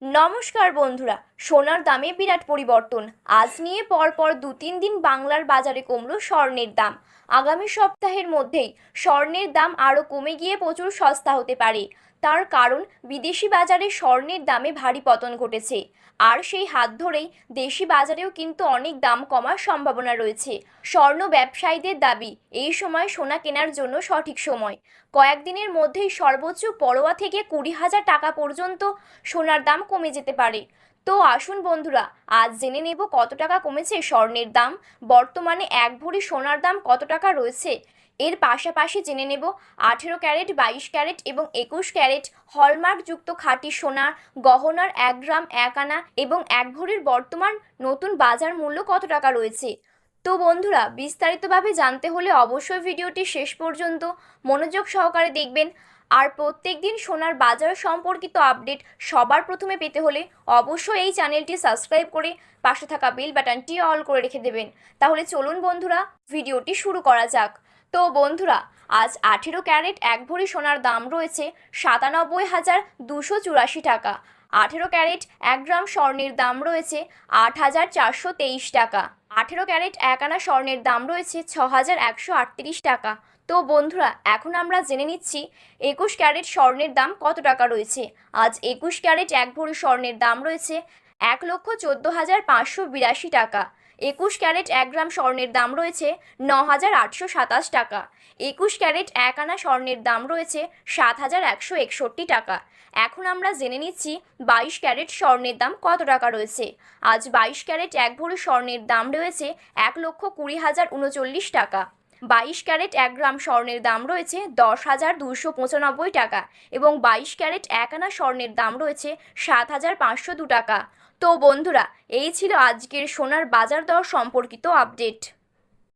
নমস্কার বন্ধুরা। সোনার দামে বিরাট পরিবর্তন। আজ নিয়ে পরপর 2-3 দিন বাংলার বাজারে কমলো স্বর্ণের দাম। আগামী সপ্তাহের মধ্যেই স্বর্ণের দাম আরও কমে গিয়ে প্রচুর সস্তা হতে পারে। তার কারণ বিদেশি বাজারে স্বর্ণের দামে ভারী পতন ঘটেছে। আর সেই হাত ধরেই দেশি বাজারেও কিন্তু অনেক দাম কমার সম্ভাবনা রয়েছে। স্বর্ণ ব্যবসায়ীদের দাবি, এই সময় সোনা কেনার জন্য সঠিক সময়। কয়েকদিনের মধ্যেই সর্বোচ্চ পরোয়া থেকে 20,000 টাকা পর্যন্ত সোনার দাম কমে যেতে পারে। তো আসুন বন্ধুরা, আজ জেনে নেব কত টাকা কমেছে স্বর্ণের দাম, বর্তমানে এক ভরি সোনার দাম কত টাকা রয়েছে। এর পাশাপাশি জেনে নেব 18 ক্যারেট, 22 ক্যারেট এবং 21 ক্যারেট হলমার্কযুক্ত খাঁটি সোনার গহনার 1 গ্রাম 1 আনা এবং এক ভরির বর্তমান নতুন বাজার মূল্য কত টাকা রয়েছে। তো বন্ধুরা, বিস্তারিতভাবে জানতে হলে অবশ্যই ভিডিওটি শেষ পর্যন্ত মনোযোগ সহকারে দেখবেন। আর প্রত্যেক দিন সোনার বাজার সম্পর্কিত আপডেট সবার প্রথমে পেতে হলে অবশ্যই এই চ্যানেলটি সাবস্ক্রাইব করে পাশে থাকা বেল বাটনটি অল করে রেখে দেবেন। তাহলে চলুন বন্ধুরা, ভিডিওটি শুরু করা যাক। তো বন্ধুরা, আজ 18 ক্যারেট এক ভরি সোনার দাম রয়েছে 97,284 টাকা। 18 ক্যারেট 1 গ্রাম স্বর্ণের দাম রয়েছে 8,423 টাকা। 18 ক্যারেট 1 আনা স্বর্ণের দাম রয়েছে 6,138 টাকা। তো বন্ধুরা, এখন আমরা জেনে নিচ্ছি 21 ক্যারেট স্বর্ণের দাম কত টাকা রয়েছে। আজ 21 ক্যারেট এক ভরি স্বর্ণের দাম রয়েছে 1,14,582 টাকা। 21 ক্যারেট 1 গ্রাম স্বর্ণের দাম রয়েছে 9,827 টাকা। 21 ক্যারেট 1 আনা স্বর্ণের দাম রয়েছে 7,161 টাকা। এখন আমরা জেনে নিচ্ছি 22 ক্যারেট স্বর্ণের দাম কত টাকা রয়েছে। আজ 22 ক্যারেট এক ভরি স্বর্ণের দাম রয়েছে 1,20,039 টাকা। 22 ক্যারেট 1 গ্রাম স্বর্ণের দাম রয়েছে 10,295 টাকা এবং 22 ক্যারেট 1 আনা স্বর্ণের দাম রয়েছে 7,502 টাকা। তো বন্ধুরা, এই ছিল আজকের সোনার বাজার দর সম্পর্কিত আপডেট।